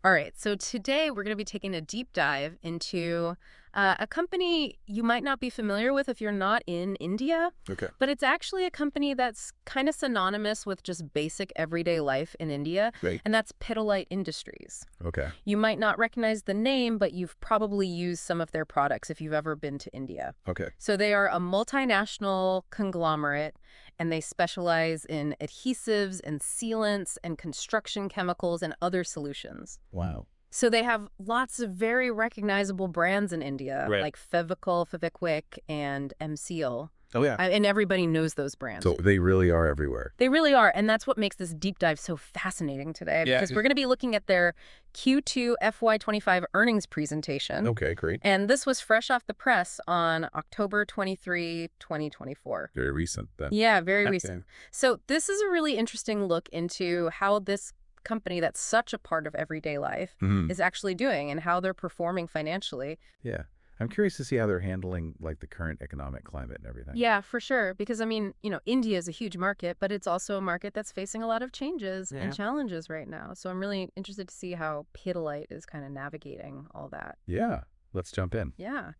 All right, so today we're going to be taking a deep dive into a company you might not be familiar with if you're not in India, Okay. but it's actually a company that's kind of synonymous with just basic everyday life in India, Great. and that's Pidilite Industries. Okay. You might not recognize the name, but you've probably used some of their products if you've ever been to India. Okay. So they are a multinational conglomerate, and they specialize in adhesives and sealants and construction chemicals and other solutions. Wow. So they have lots of very recognizable brands in India, Right. like Fevical, Fevikwik, and M-Seal. Oh, yeah. And everybody knows those brands. So they really are everywhere. They really are, and that's what makes this deep dive so fascinating today, Yeah. because we're going to be looking at their Q2FY25 earnings presentation. Okay, great. And this was fresh off the press on October 23, 2024. Very recent then. Yeah, very Okay. recent. So this is a really interesting look into how this company that's such a part of everyday life Mhm. is actually doing and how they're performing financially. Yeah. I'm curious to see how they're handling like the current economic climate and everything. Yeah, for sure. Because, I mean, India is a huge market, but it's also a market that's facing a lot of changes Yeah. and challenges right now. So I'm really interested to see how Pidilite is kind of navigating all that. Yeah. Let's jump in. Yeah.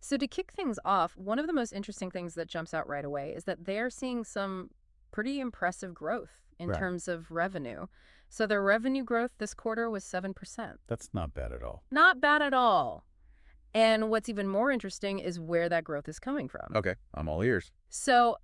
So to kick things off, one of the most interesting things that jumps out right away is that they're seeing some pretty impressive growth in Right. terms of revenue. So their revenue growth this quarter was 7%. That's not bad at all. Not bad at all. And what's even more interesting is where that growth is coming from. Okay. I'm all ears. So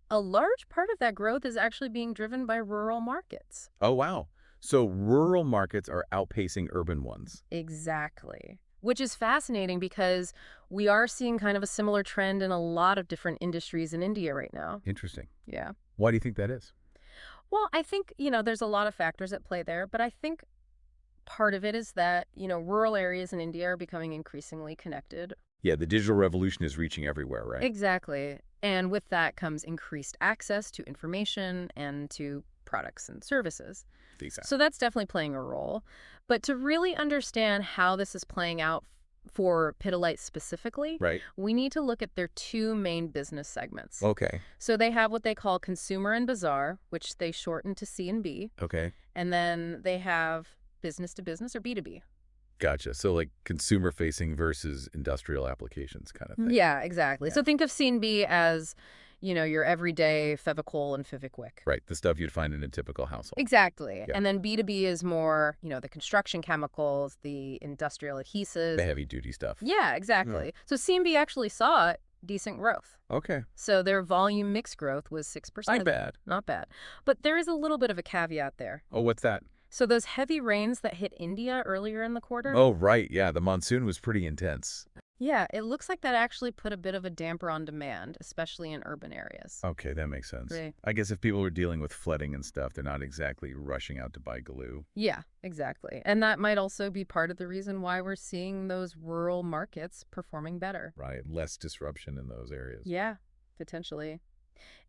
a large part of that growth is actually being driven by rural markets. Oh, wow. So rural markets are outpacing urban ones. Exactly. Which is fascinating because we are seeing kind of a similar trend in a lot of different industries in India right now. Interesting. Yeah. Why do you think that is? Well, I think, there's a lot of factors at play there, but I think part of it is that, rural areas in India are becoming increasingly connected. Yeah, the digital revolution is reaching everywhere, right? Exactly. And with that comes increased access to information and to products and services. Exactly. So that's definitely playing a role. But to really understand how this is playing out for Pidilite specifically, Right. we need to look at their two main business segments. Okay. So they have what they call consumer and bazaar, which they shorten to C&B, Okay. and then they have business to business or B2B. Gotcha. So like consumer facing versus industrial applications kind of thing. Yeah, exactly. Yeah. So think of C&B as, your everyday Fevicol and Fevikwik. Right. The stuff you'd find in a typical household. Exactly. Yeah. And then B2B is more, the construction chemicals, the industrial adhesives. The heavy duty stuff. Yeah, exactly. So C&B actually saw decent growth. Okay. So their volume mix growth was 6%. Not bad. Not bad. But there is a little bit of a caveat there. Oh, what's that? So those heavy rains that hit India earlier in the quarter. Oh, right. Yeah. The monsoon was pretty intense. Yeah, it looks like that actually put a bit of a damper on demand, especially in urban areas. Okay. That makes sense. Right. I guess if people were dealing with flooding and stuff, they're not exactly rushing out to buy glue. Yeah, exactly. And that might also be part of the reason why we're seeing those rural markets performing better. Right. Less disruption in those areas. Yeah, potentially.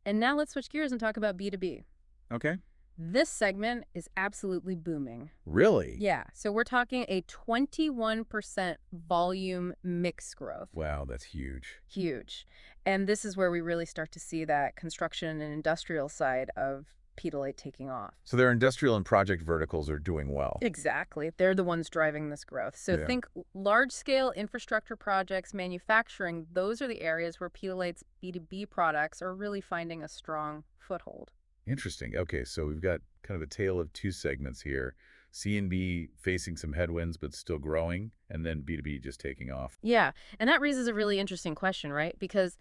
And now let's switch gears and talk about B2B. Okay. This segment is absolutely booming. Really? Yeah, so we're talking a 21% volume mix growth. Wow. That's huge. Huge. And this is where we really start to see that construction and industrial side of Pidilite taking off. So their industrial and project verticals are doing well. Exactly. They're the ones driving this growth. So Yeah. think large-scale infrastructure projects, manufacturing, those are the areas where Pidilite's B2B products are really finding a strong foothold. Interesting. Okay, so we've got kind of a tale of two segments here. C&B facing some headwinds but still growing, and then B2B just taking off. Yeah, and that raises a really interesting question, right? Because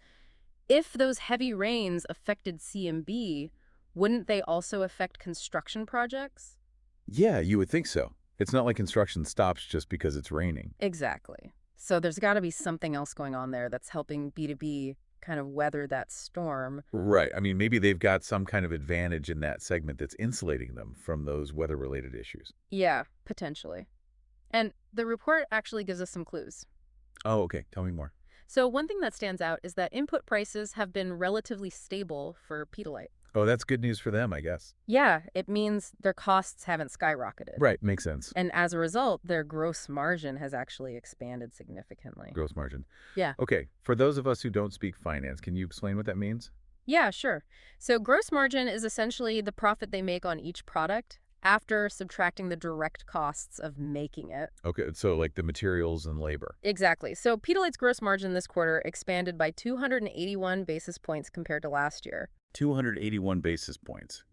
if those heavy rains affected C&B, wouldn't they also affect construction projects? Yeah, you would think so. It's not like construction stops just because it's raining. Exactly. So there's got to be something else going on there that's helping B2B kind of weather that storm. Right. I mean, maybe they've got some kind of advantage in that segment that's insulating them from those weather-related issues. Yeah, potentially. And the report actually gives us some clues. Oh, okay. Tell me more. So one thing that stands out is that input prices have been relatively stable for Pidilite. Oh, that's good news for them, I guess. Yeah, it means their costs haven't skyrocketed. Right. Makes sense. And as a result, their gross margin has actually expanded significantly. Gross margin. Yeah. Okay. For those of us who don't speak finance, can you explain what that means? Yeah, sure. So gross margin is essentially the profit they make on each product after subtracting the direct costs of making it. Okay, so like the materials and labor. Exactly. So Pidilite's gross margin this quarter expanded by 281 basis points compared to last year. 281 basis points.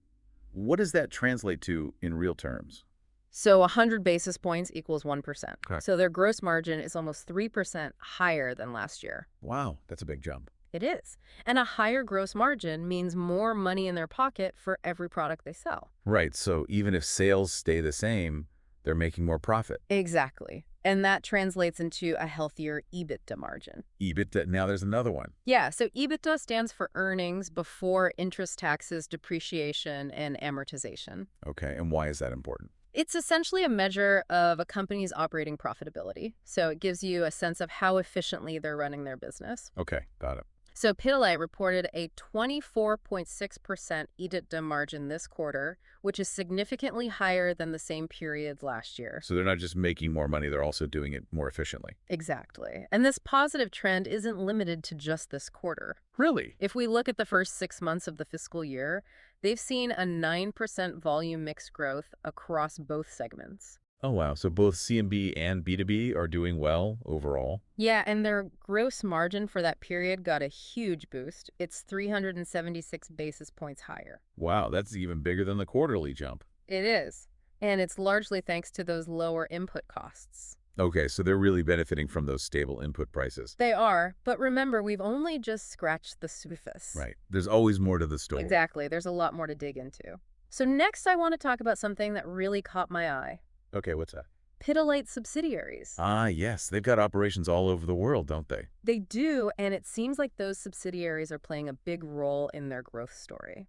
What does that translate to in real terms? So 100 basis points equals 1%. Okay. So their gross margin is almost 3% higher than last year. Wow, that's a big jump. It is. And a higher gross margin means more money in their pocket for every product they sell. Right, so even if sales stay the same, they're making more profit. Exactly. And that translates into a healthier EBITDA margin. EBITDA, now there's another one. Yeah, so EBITDA stands for earnings before interest, taxes, depreciation, and amortization. Okay, and why is that important? It's essentially a measure of a company's operating profitability. So it gives you a sense of how efficiently they're running their business. Okay, got it. So Pidilite reported a 24.6% EBITDA margin this quarter, which is significantly higher than the same period last year. So they're not just making more money, they're also doing it more efficiently. Exactly. And this positive trend isn't limited to just this quarter. Really? If we look at the first 6 months of the fiscal year, they've seen a 9% volume mix growth across both segments. Oh, wow. So both C&B and B2B are doing well overall? Yeah, and their gross margin for that period got a huge boost. It's 376 basis points higher. Wow, that's even bigger than the quarterly jump. It is. And it's largely thanks to those lower input costs. Okay, so they're really benefiting from those stable input prices. They are, but remember, we've only just scratched the surface. Right. There's always more to the story. Exactly. There's a lot more to dig into. So next I want to talk about something that really caught my eye. Okay, what's that? Pidilite subsidiaries. Ah, yes. They've got operations all over the world, don't they? They do, and it seems like those subsidiaries are playing a big role in their growth story.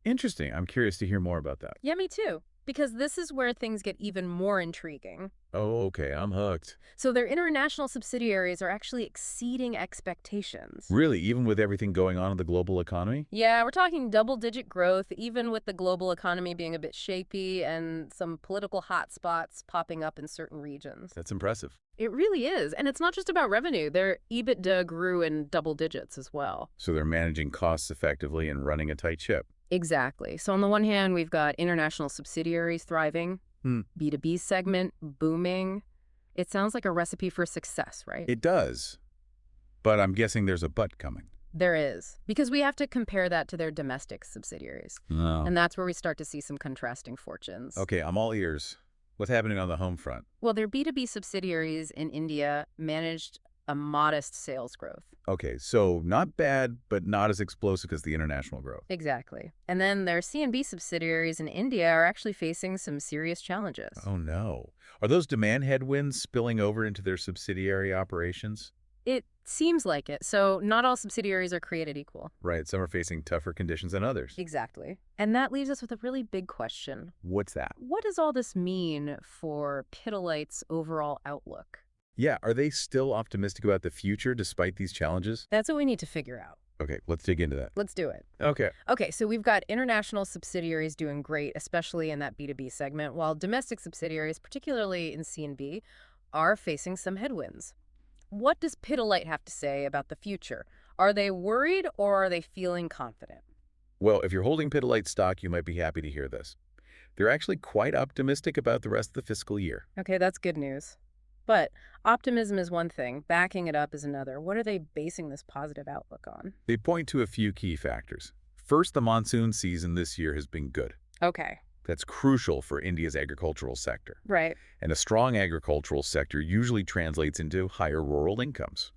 Interesting. I'm curious to hear more about that. Yeah, me too. Because this is where things get even more intriguing. Oh, okay. I'm hooked. So their international subsidiaries are actually exceeding expectations. Really? Even with everything going on in the global economy? Yeah, we're talking double-digit growth, even with the global economy being a bit shaky and some political hotspots popping up in certain regions. That's impressive. It really is. And it's not just about revenue. Their EBITDA grew in double digits as well. So they're managing costs effectively and running a tight ship. Exactly. So on the one hand, we've got international subsidiaries thriving, B2B segment booming. It sounds like a recipe for success, right? It does. But I'm guessing there's a but coming. There is, because we have to compare that to their domestic subsidiaries. No. And that's where we start to see some contrasting fortunes. Okay, I'm all ears. What's happening on the home front? Well, their B2B subsidiaries in India managed a modest sales growth. Okay, so not bad, but not as explosive as the international growth. Exactly. And then their C&B subsidiaries in India are actually facing some serious challenges. Oh, no. Are those demand headwinds spilling over into their subsidiary operations? It seems like it. So not all subsidiaries are created equal. Right, some are facing tougher conditions than others. Exactly. And that leaves us with a really big question. What's that? What does all this mean for Pidilite's overall outlook? Yeah, are they still optimistic about the future despite these challenges? That's what we need to figure out. Okay, let's dig into that. Let's do it. Okay. Okay, so we've got international subsidiaries doing great, especially in that B2B segment, while domestic subsidiaries, particularly in C&B, are facing some headwinds. What does Pidilite have to say about the future? Are they worried or are they feeling confident? Well, if you're holding Pidilite stock, you might be happy to hear this. They're actually quite optimistic about the rest of the fiscal year. Okay, that's good news. But optimism is one thing, backing it up is another. What are they basing this positive outlook on? They point to a few key factors. First, the monsoon season this year has been good. Okay. That's crucial for India's agricultural sector. Right. And a strong agricultural sector usually translates into higher rural incomes.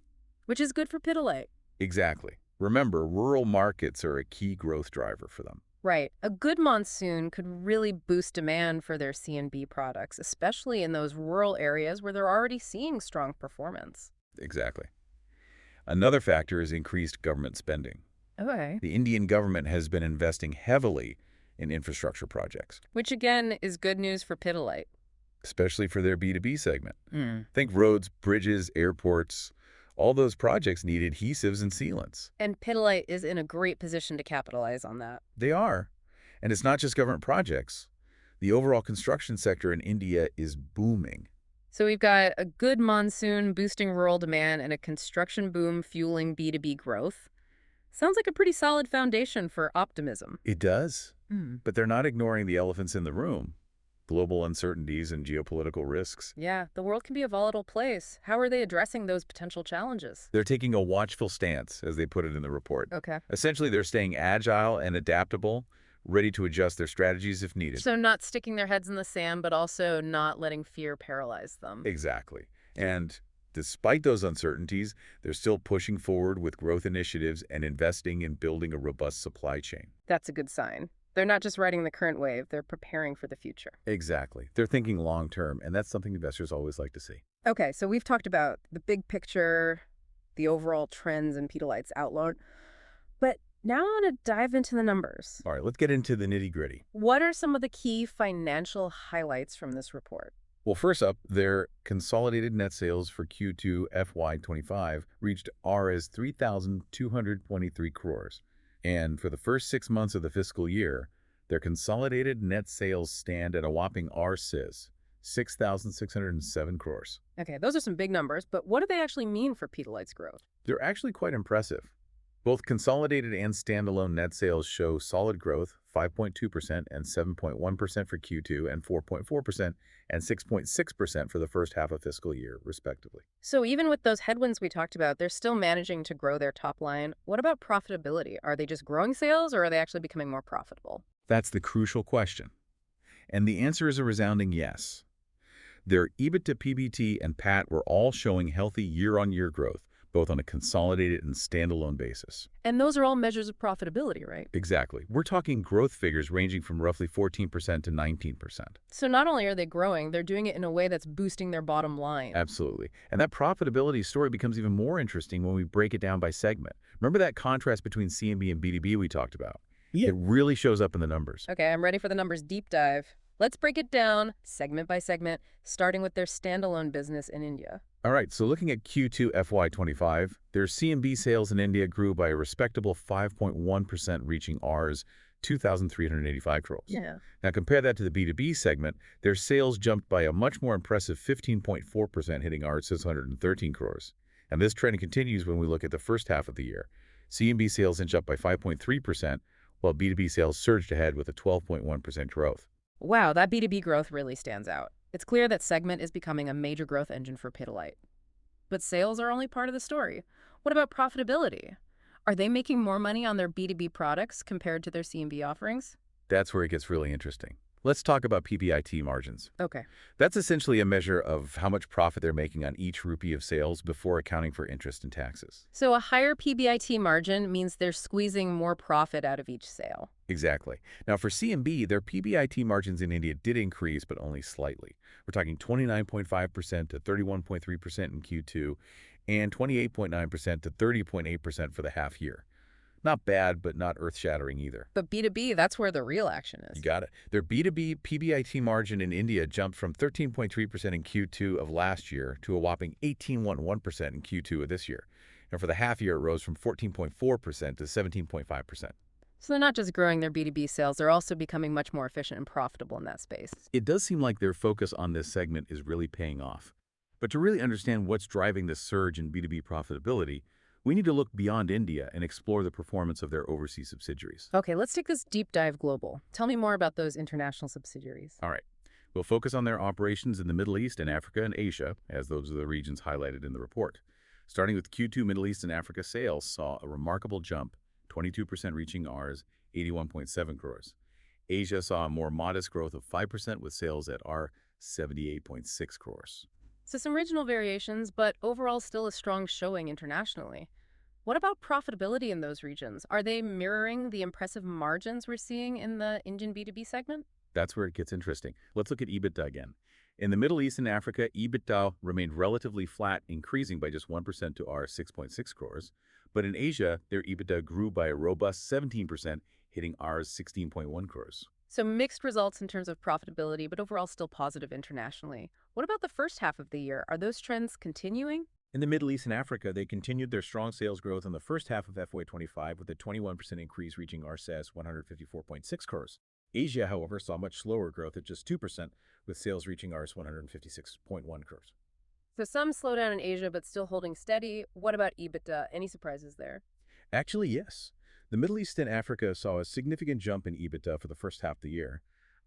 Which is good for Pidilite. Exactly. Remember, rural markets are a key growth driver for them. Right. A good monsoon could really boost demand for their C&B products, especially in those rural areas where they're already seeing strong performance. Exactly. Another factor is increased government spending. Okay. The Indian government has been investing heavily in infrastructure projects, Which, again, is good news for Pidilite. especially for their B2B segment. Think roads, bridges, airports. All those projects need adhesives and sealants. And Pidilite is in a great position to capitalize on that. They are. And it's not just government projects. The overall construction sector in India is booming. So we've got a good monsoon boosting rural demand and a construction boom fueling B2B growth. Sounds like a pretty solid foundation for optimism. It does. But they're not ignoring the elephants in the room. global uncertainties and geopolitical risks. Yeah, the world can be a volatile place. How are they addressing those potential challenges? They're taking a watchful stance, as they put it in the report. Okay. Essentially, they're staying agile and adaptable, ready to adjust their strategies if needed. So not sticking their heads in the sand, but also not letting fear paralyze them. Exactly. And despite those uncertainties, they're still pushing forward with growth initiatives and investing in building a robust supply chain. That's a good sign. They're not just riding the current wave, they're preparing for the future. Exactly. They're thinking long term, and that's something investors always like to see. Okay, so we've talked about the big picture, the overall trends in Pidilite's outlook, but now I want to dive into the numbers. All right, let's get into the nitty-gritty. What are some of the key financial highlights from this report? Well, first up, their consolidated net sales for Q2 FY25 reached Rs 3,223 crores. And for the first 6 months of the fiscal year, their consolidated net sales stand at a whopping Rs 6,607 crores. Okay, those are some big numbers, but what do they actually mean for Pidilite's growth? They're actually quite impressive. Both consolidated and standalone net sales show solid growth, 5.2% and 7.1% for Q2 and 4.4% and 6.6% for the first half of fiscal year, respectively. So even with those headwinds we talked about, they're still managing to grow their top line. What about profitability? Are they just growing sales or are they actually becoming more profitable? That's the crucial question. And the answer is a resounding yes. Their EBITDA, PBT, and PAT were all showing healthy year-on-year growth, both on a consolidated and standalone basis. And those are all measures of profitability, right? Exactly. We're talking growth figures ranging from roughly 14% to 19%. So not only are they growing, they're doing it in a way that's boosting their bottom line. Absolutely. And that profitability story becomes even more interesting when we break it down by segment. Remember that contrast between C&B and B2B we talked about? Yeah. It really shows up in the numbers. Okay, I'm ready for the numbers deep dive. Let's break it down segment by segment, starting with their standalone business in India. All right, so looking at Q2 FY25, their C&B sales in India grew by a respectable 5.1%, reaching Rs 2,385 crores. Yeah. Now compare that to the B2B segment, their sales jumped by a much more impressive 15.4%, hitting Rs 613 crores. And this trend continues when we look at the first half of the year. C&B sales inched up by 5.3%, while B2B sales surged ahead with a 12.1% growth. Wow, that B2B growth really stands out. It's clear that segment is becoming a major growth engine for Pidilite. But sales are only part of the story. What about profitability? Are they making more money on their B2B products compared to their C&B offerings? That's where it gets really interesting. Let's talk about PBIT margins. Okay. That's essentially a measure of how much profit they're making on each rupee of sales before accounting for interest and taxes. So a higher PBIT margin means they're squeezing more profit out of each sale. Exactly. Now for C&B, their PBIT margins in India did increase, but only slightly. We're talking 29.5% to 31.3% in Q2 and 28.9% to 30.8% for the half year. Not bad, but not earth-shattering either. But B2B, that's where the real action is. You got it. Their B2B PBIT margin in India jumped from 13.3% in Q2 of last year to a whopping 18.1% in Q2 of this year. And for the half year, it rose from 14.4% to 17.5%. So they're not just growing their B2B sales, they're also becoming much more efficient and profitable in that space. It does seem like their focus on this segment is really paying off. But to really understand what's driving this surge in B2B profitability, we need to look beyond India and explore the performance of their overseas subsidiaries. Okay, let's take this deep dive global. Tell me more about those international subsidiaries. All right. We'll focus on their operations in the Middle East and Africa and Asia, as those are the regions highlighted in the report. Starting with Q2, Middle East and Africa sales saw a remarkable jump, 22% reaching Rs 81.7 crores. Asia saw a more modest growth of 5% with sales at R 78.6 crores. So some regional variations, but overall still a strong showing internationally. What about profitability in those regions? Are they mirroring the impressive margins we're seeing in the Indian B2B segment? That's where it gets interesting. Let's look at EBITDA again. In the Middle East and Africa, EBITDA remained relatively flat, increasing by just 1% to R 6.6 crores. But in Asia, their EBITDA grew by a robust 17%, hitting Rs 16.1 crores. So mixed results in terms of profitability, but overall still positive internationally. What about the first half of the year? Are those trends continuing? In the Middle East and Africa, they continued their strong sales growth in the first half of FY25 with a 21% increase reaching RSS 154.6 crores. Asia, however, saw much slower growth at just 2%, with sales reaching Rs 156.1 crores. So some slowdown in Asia, but still holding steady. What about EBITDA? Any surprises there? Actually, yes. The Middle East and Africa saw a significant jump in EBITDA for the first half of the year.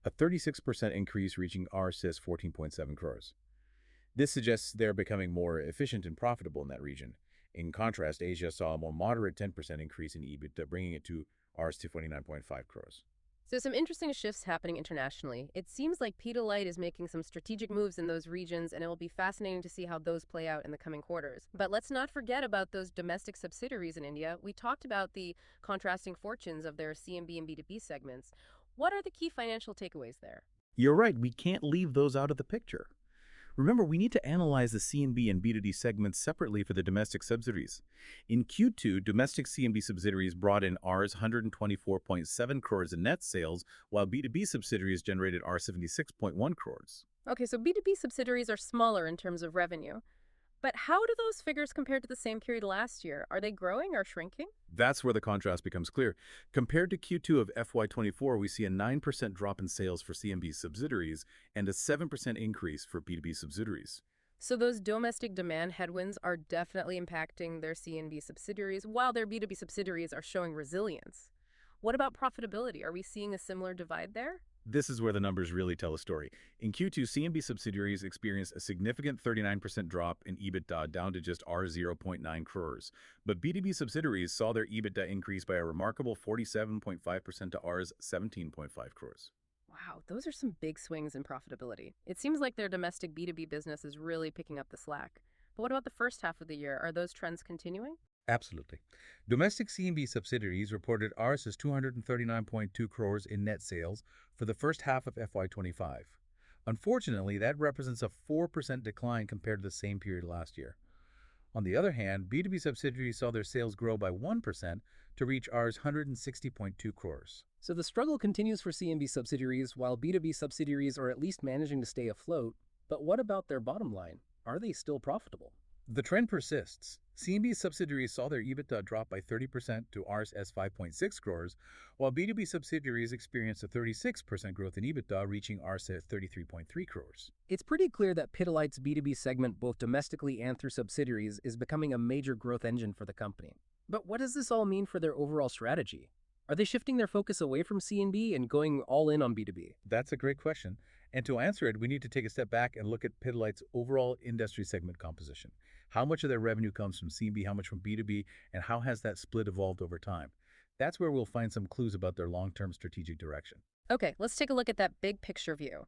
a 36% increase reaching Rs 14.7 crores. This suggests they're becoming more efficient and profitable in that region. In contrast, Asia saw a more moderate 10% increase in EBITDA, bringing it to Rs 29.5 crores. So some interesting shifts happening internationally. It seems like Pidilite is making some strategic moves in those regions, and it will be fascinating to see how those play out in the coming quarters. But let's not forget about those domestic subsidiaries in India. We talked about the contrasting fortunes of their C&B and B2B segments. What are the key financial takeaways there? You're right, we can't leave those out of the picture. Remember, we need to analyze the C&B and B2D segments separately for the domestic subsidiaries. In Q2, domestic C&B subsidiaries brought in Rs 124.7 crores in net sales, while B2B subsidiaries generated Rs 76.1 crores. Okay, so B2B subsidiaries are smaller in terms of revenue. But how do those figures compare to the same period last year? Are they growing or shrinking? That's where the contrast becomes clear. Compared to Q2 of FY24, we see a 9% drop in sales for C&B subsidiaries and a 7% increase for B2B subsidiaries. So those domestic demand headwinds are definitely impacting their C&B subsidiaries, while their B2B subsidiaries are showing resilience. What about profitability? Are we seeing a similar divide there? This is where the numbers really tell a story. In Q2, C&B subsidiaries experienced a significant 39% drop in EBITDA down to just R0.9 crores. But B2B subsidiaries saw their EBITDA increase by a remarkable 47.5% to Rs 17.5 crores. Wow, those are some big swings in profitability. It seems like their domestic B2B business is really picking up the slack. But what about the first half of the year? Are those trends continuing? Absolutely. Domestic C&B subsidiaries reported Rs as 239.2 crores in net sales for the first half of FY25. Unfortunately, that represents a 4% decline compared to the same period last year. On the other hand, B2B subsidiaries saw their sales grow by 1% to reach Rs 160.2 crores. So the struggle continues for C&B subsidiaries, while B2B subsidiaries are at least managing to stay afloat. But what about their bottom line? Are they still profitable? The trend persists. C&B subsidiaries saw their EBITDA drop by 30% to Rs 5.6 crores, while B2B subsidiaries experienced a 36% growth in EBITDA, reaching Rs 33.3 crores. It's pretty clear that Pidilite's B2B segment, both domestically and through subsidiaries, is becoming a major growth engine for the company. But what does this all mean for their overall strategy? Are they shifting their focus away from C&B and going all in on B2B? That's a great question. And to answer it, we need to take a step back and look at Pidilite's overall industry segment composition. How much of their revenue comes from C&B, how much from B2B, and how has that split evolved over time? That's where we'll find some clues about their long-term strategic direction. Okay, let's take a look at that big picture view.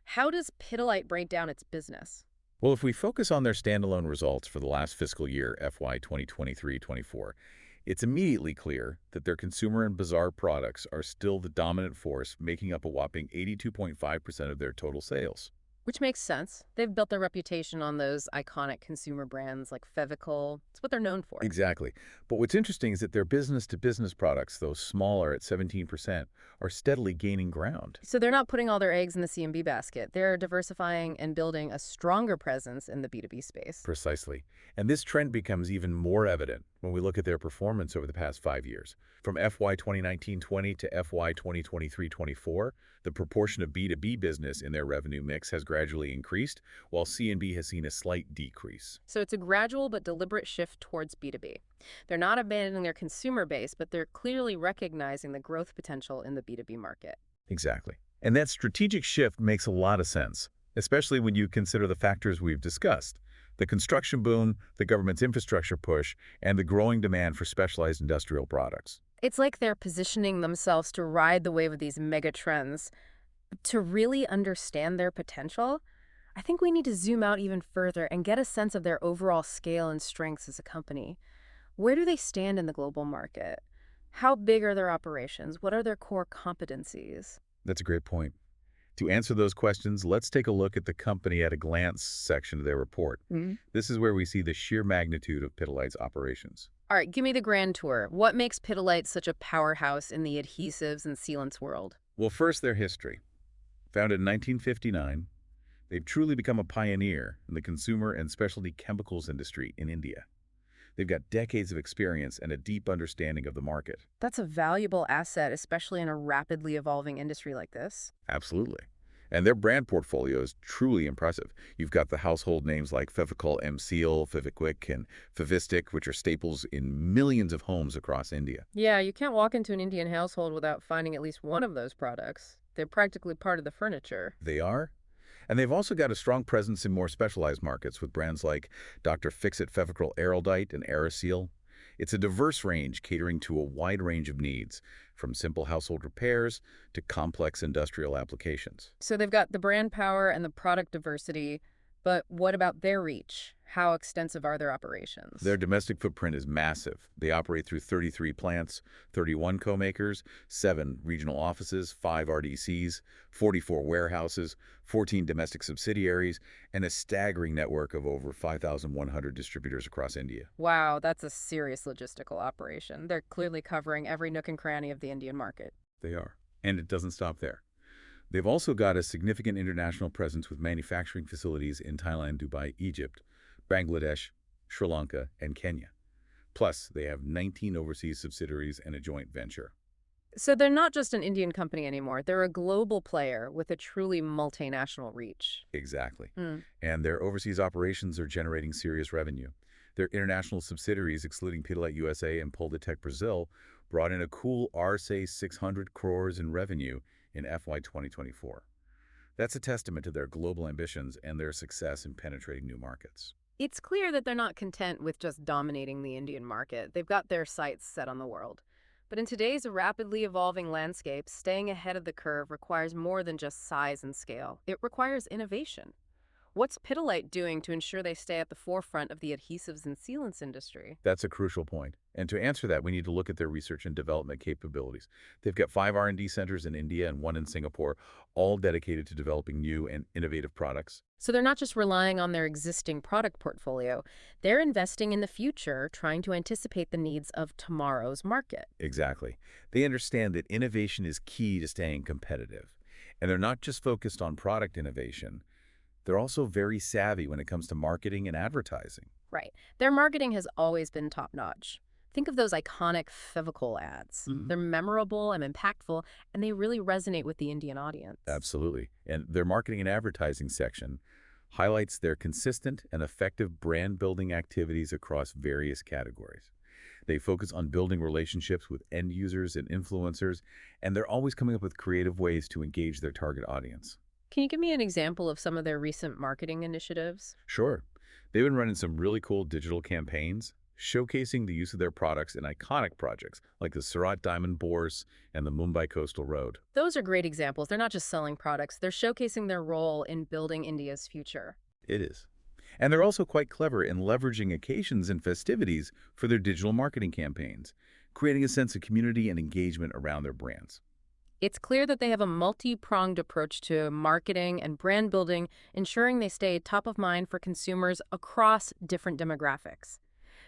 How does Pidilite break down its business? Well, if we focus on their standalone results for the last fiscal year, FY 2023-24, it's immediately clear that their consumer and bazaar products are still the dominant force, making up a whopping 82.5% of their total sales. Which makes sense. They've built their reputation on those iconic consumer brands like Fiscal. It's what they're known for. Exactly. But what's interesting is that their business-to-business products, though smaller at 17%, are steadily gaining ground. So they're not putting all their eggs in the C&B basket. They're diversifying and building a stronger presence in the B2B space. Precisely. And this trend becomes even more evident when we look at their performance over the past 5 years. From FY 2019-20 to FY 2023-24, the proportion of B2B business in their revenue mix has gradually increased, while C&B has seen a slight decrease. So it's a gradual but deliberate shift towards B2B. They're not abandoning their consumer base, but they're clearly recognizing the growth potential in the B2B market. Exactly. And that strategic shift makes a lot of sense, especially when you consider the factors we've discussed: the construction boom, the government's infrastructure push, and the growing demand for specialized industrial products. It's like they're positioning themselves to ride the wave of these mega trends. To really understand their potential, I think we need to zoom out even further and get a sense of their overall scale and strengths as a company. Where do they stand in the global market? How big are their operations? What are their core competencies? That's a great point. To answer those questions, let's take a look at the company at a glance section of their report. This is where we see the sheer magnitude of Pidilite's operations. All right, give me the grand tour. What makes Pidilite such a powerhouse in the adhesives and sealants world? Well, first, their history. Founded in 1959, they've truly become a pioneer in the consumer and specialty chemicals industry in India. They've got decades of experience and a deep understanding of the market. That's a valuable asset, especially in a rapidly evolving industry like this. Absolutely. And their brand portfolio is truly impressive. You've got the household names like Fevicol M-Seal, Fevikwik, and Fevistic, which are staples in millions of homes across India. Yeah, you can't walk into an Indian household without finding at least one of those products. They're practically part of the furniture. They are. And they've also got a strong presence in more specialized markets with brands like Dr. Fixit Fevicryl Aeraldite and Aeroseal. It's a diverse range catering to a wide range of needs, from simple household repairs to complex industrial applications. So they've got the brand power and the product diversity, but what about their reach? How extensive are their operations? Their domestic footprint is massive. They operate through 33 plants, 31 co-makers, 7 regional offices, 5 RDCs, 44 warehouses, 14 domestic subsidiaries, and a staggering network of over 5,100 distributors across India. Wow, that's a serious logistical operation. They're clearly covering every nook and cranny of the Indian market. They are. And it doesn't stop there. They've also got a significant international presence with manufacturing facilities in Thailand, Dubai, Egypt, Bangladesh, Sri Lanka, and Kenya. Plus, they have 19 overseas subsidiaries and a joint venture. So they're not just an Indian company anymore. They're a global player with a truly multinational reach. Exactly. Mm. And their overseas operations are generating serious revenue. Their international subsidiaries, excluding Pidilite USA and Polditech Brazil, brought in a cool RSA 600 crores in revenue in FY 2024. That's a testament to their global ambitions and their success in penetrating new markets. It's clear that they're not content with just dominating the Indian market. They've got their sights set on the world. But in today's rapidly evolving landscape, staying ahead of the curve requires more than just size and scale. It requires innovation. What's Pidilite doing to ensure they stay at the forefront of the adhesives and sealants industry? That's a crucial point. And to answer that, we need to look at their research and development capabilities. They've got 5 R&D centers in India and 1 in Singapore, all dedicated to developing new and innovative products. So they're not just relying on their existing product portfolio. They're investing in the future, trying to anticipate the needs of tomorrow's market. Exactly. They understand that innovation is key to staying competitive. And they're not just focused on product innovation. They're also very savvy when it comes to marketing and advertising. Right. Their marketing has always been top-notch. Think of those iconic Fevicol ads. They're memorable and impactful, and they really resonate with the Indian audience. Absolutely. And their marketing and advertising section highlights their consistent and effective brand-building activities across various categories. They focus on building relationships with end users and influencers, and they're always coming up with creative ways to engage their target audience. Can you give me an example of some of their recent marketing initiatives? Sure. They've been running some really cool digital campaigns, showcasing the use of their products in iconic projects like the Surat Diamond Bourse and the Mumbai Coastal Road. Those are great examples. They're not just selling products, they're showcasing their role in building India's future. It is. And they're also quite clever in leveraging occasions and festivities for their digital marketing campaigns, creating a sense of community and engagement around their brands. It's clear that they have a multi-pronged approach to marketing and brand building, ensuring they stay top of mind for consumers across different demographics.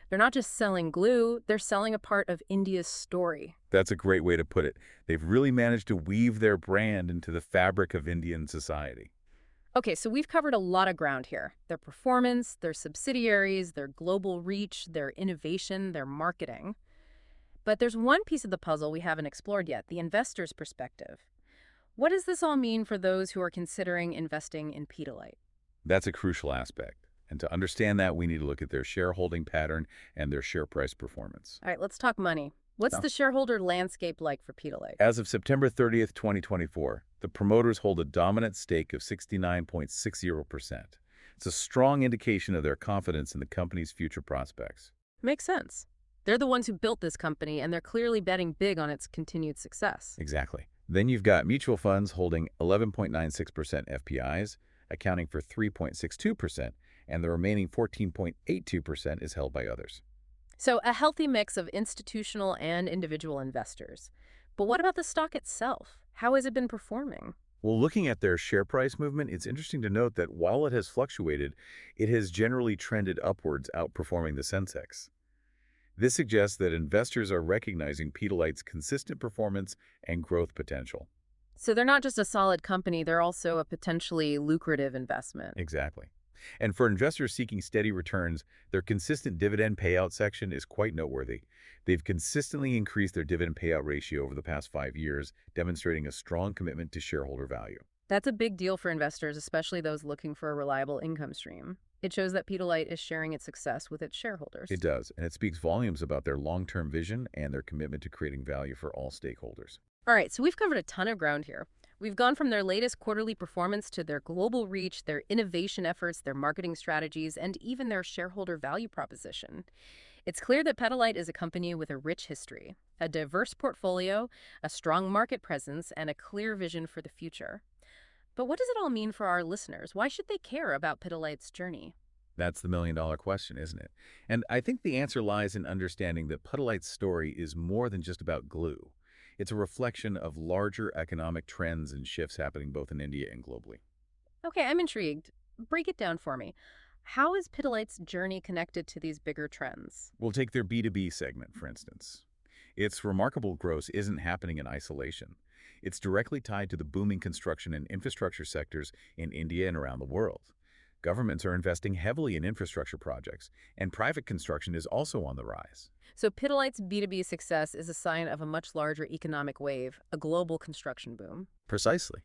They're not just selling glue, they're selling a part of India's story. That's a great way to put it. They've really managed to weave their brand into the fabric of Indian society. Okay, so we've covered a lot of ground here. Their performance, their subsidiaries, their global reach, their innovation, their marketing. But there's one piece of the puzzle we haven't explored yet, the investor's perspective. What does this all mean for those who are considering investing in Pidilite? That's a crucial aspect. And to understand that, we need to look at their shareholding pattern and their share price performance. All right, let's talk money. What's the shareholder landscape like for Pidilite? As of September 30th, 2024, the promoters hold a dominant stake of 69.60%. It's a strong indication of their confidence in the company's future prospects. Makes sense. They're the ones who built this company, and they're clearly betting big on its continued success. Exactly. Then you've got mutual funds holding 11.96% FPIs, accounting for 3.62%, and the remaining 14.82% is held by others. So a healthy mix of institutional and individual investors. But what about the stock itself? How has it been performing? Well, looking at their share price movement, it's interesting to note that while it has fluctuated, it has generally trended upwards, outperforming the Sensex. This suggests that investors are recognizing Pidilite's consistent performance and growth potential. So they're not just a solid company, they're also a potentially lucrative investment. Exactly. And for investors seeking steady returns, their consistent dividend payout section is quite noteworthy. They've consistently increased their dividend payout ratio over the past 5 years, demonstrating a strong commitment to shareholder value. That's a big deal for investors, especially those looking for a reliable income stream. It shows that Pidilite is sharing its success with its shareholders. It does, and it speaks volumes about their long-term vision and their commitment to creating value for all stakeholders. All right, so we've covered a ton of ground here. We've gone from their latest quarterly performance to their global reach, their innovation efforts, their marketing strategies, and even their shareholder value proposition. It's clear that Pidilite is a company with a rich history, a diverse portfolio, a strong market presence, and a clear vision for the future. But what does it all mean for our listeners? Why should they care about Pidilite's journey? That's the million-dollar question, isn't it? And I think the answer lies in understanding that Pidilite's story is more than just about glue. It's a reflection of larger economic trends and shifts happening both in India and globally. Okay, I'm intrigued. Break it down for me. How is Pidilite's journey connected to these bigger trends? We'll take their B2B segment, for instance. Its remarkable growth isn't happening in isolation. It's directly tied to the booming construction and infrastructure sectors in India and around the world. Governments are investing heavily in infrastructure projects, and private construction is also on the rise. So Pidilite's B2B success is a sign of a much larger economic wave, a global construction boom. Precisely.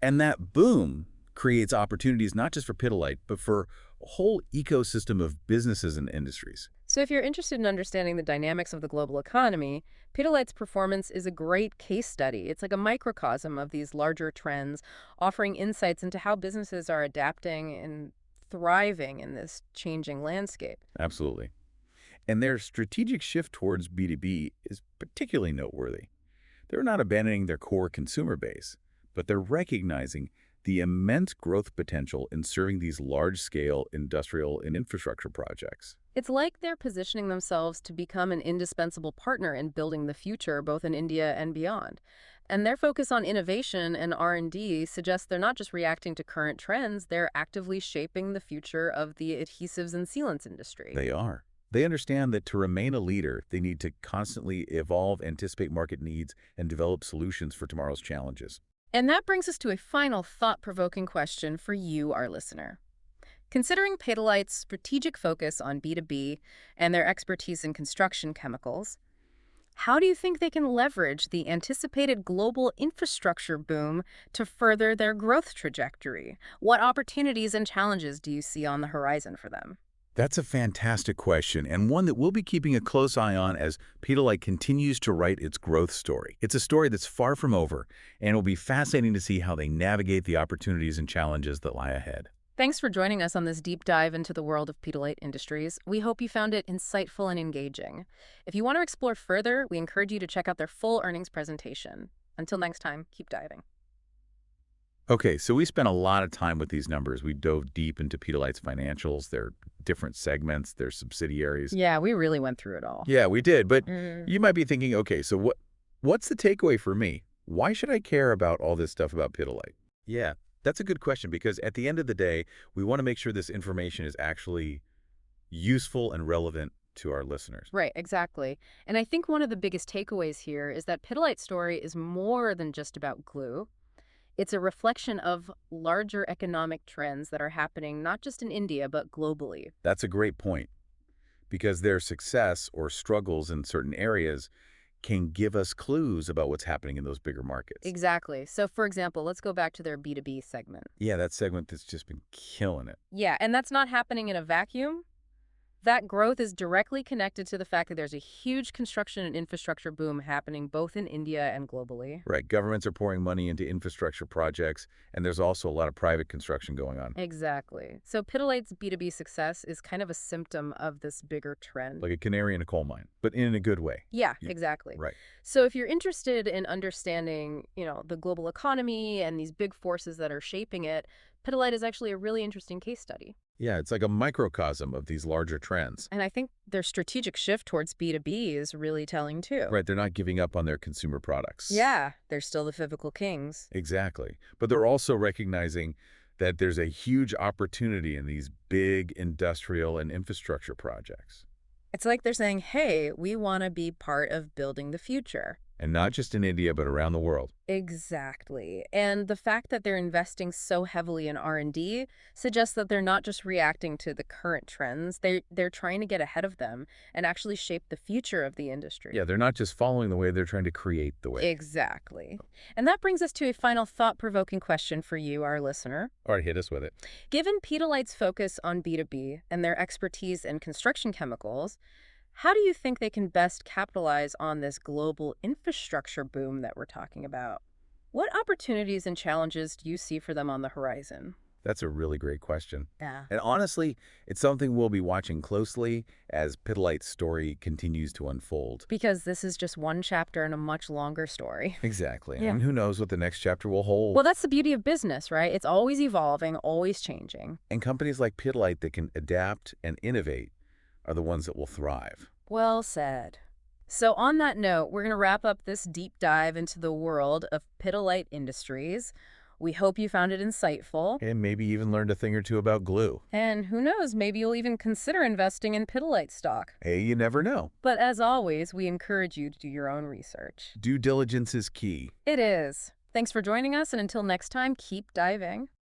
And that boom creates opportunities not just for Pidilite, but for a whole ecosystem of businesses and industries. So if you're interested in understanding the dynamics of the global economy, Pidilite's performance is a great case study. It's like a microcosm of these larger trends, offering insights into how businesses are adapting and thriving in this changing landscape. Absolutely. And their strategic shift towards B2B is particularly noteworthy. They're not abandoning their core consumer base, but they're recognizing the immense growth potential in serving these large-scale industrial and infrastructure projects. It's like they're positioning themselves to become an indispensable partner in building the future, both in India and beyond. And their focus on innovation and R&D suggests they're not just reacting to current trends, they're actively shaping the future of the adhesives and sealants industry. They are. They understand that to remain a leader, they need to constantly evolve, anticipate market needs, and develop solutions for tomorrow's challenges. And that brings us to a final thought-provoking question for you, our listener. Considering Pidilite's strategic focus on B2B and their expertise in construction chemicals, how do you think they can leverage the anticipated global infrastructure boom to further their growth trajectory? What opportunities and challenges do you see on the horizon for them? That's a fantastic question, and one that we'll be keeping a close eye on as Pidilite continues to write its growth story. It's a story that's far from over, and it will be fascinating to see how they navigate the opportunities and challenges that lie ahead. Thanks for joining us on this deep dive into the world of Pidilite Industries. We hope you found it insightful and engaging. If you want to explore further, we encourage you to check out their full earnings presentation. Until next time, keep diving. Okay, so we spent a lot of time with these numbers. We dove deep into Pidilite's financials, their different segments, their subsidiaries. Yeah, we really went through it all. Yeah, we did, but you might be thinking, okay, so what's the takeaway for me? Why should I care about all this stuff about Pidilite? Yeah, that's a good question because at the end of the day, we want to make sure this information is actually useful and relevant to our listeners. Right, exactly. And I think one of the biggest takeaways here is that Pidilite's story is more than just about glue. It's a reflection of larger economic trends that are happening not just in India, but globally. That's a great point because their success or struggles in certain areas can give us clues about what's happening in those bigger markets. Exactly. So, for example, let's go back to their B2B segment. Yeah, that segment that's just been killing it. Yeah, and that's not happening in a vacuum. That growth is directly connected to the fact that there's a huge construction and infrastructure boom happening both in India and globally. Right. Governments are pouring money into infrastructure projects, and there's also a lot of private construction going on. Exactly. So Pidilite's B2B success is kind of a symptom of this bigger trend. Like a canary in a coal mine, but in a good way. Yeah, exactly. Right. So if you're interested in understanding, the global economy and these big forces that are shaping it, Pidilite is actually a really interesting case study. Yeah, it's like a microcosm of these larger trends. And I think their strategic shift towards B2B is really telling too. Right, they're not giving up on their consumer products. Yeah, they're still the physical kings. Exactly. But they're also recognizing that there's a huge opportunity in these big industrial and infrastructure projects. It's like they're saying, hey, we want to be part of building the future. And not just in India, but around the world. Exactly. And the fact that they're investing so heavily in R&D suggests that they're not just reacting to the current trends. They're trying to get ahead of them and actually shape the future of the industry. Yeah, they're not just following the way, they're trying to create the way. Exactly. And that brings us to a final thought-provoking question for you, our listener. All right, hit us with it. Given Pidilite's focus on B2B and their expertise in construction chemicals, how do you think they can best capitalize on this global infrastructure boom that we're talking about? What opportunities and challenges do you see for them on the horizon? That's a really great question. Yeah. And honestly, it's something we'll be watching closely as Pidilite's story continues to unfold. Because this is just one chapter in a much longer story. Exactly. Yeah. And who knows what the next chapter will hold. Well, that's the beauty of business, right? It's always evolving, always changing. And companies like Pidilite that can adapt and innovate are the ones that will thrive. Well said. So on that note, we're going to wrap up this deep dive into the world of Pidilite Industries. We hope you found it insightful. And maybe even learned a thing or two about glue. And who knows, maybe you'll even consider investing in Pidilite stock. Hey, you never know. But as always, we encourage you to do your own research. Due diligence is key. It is. Thanks for joining us, and until next time, keep diving.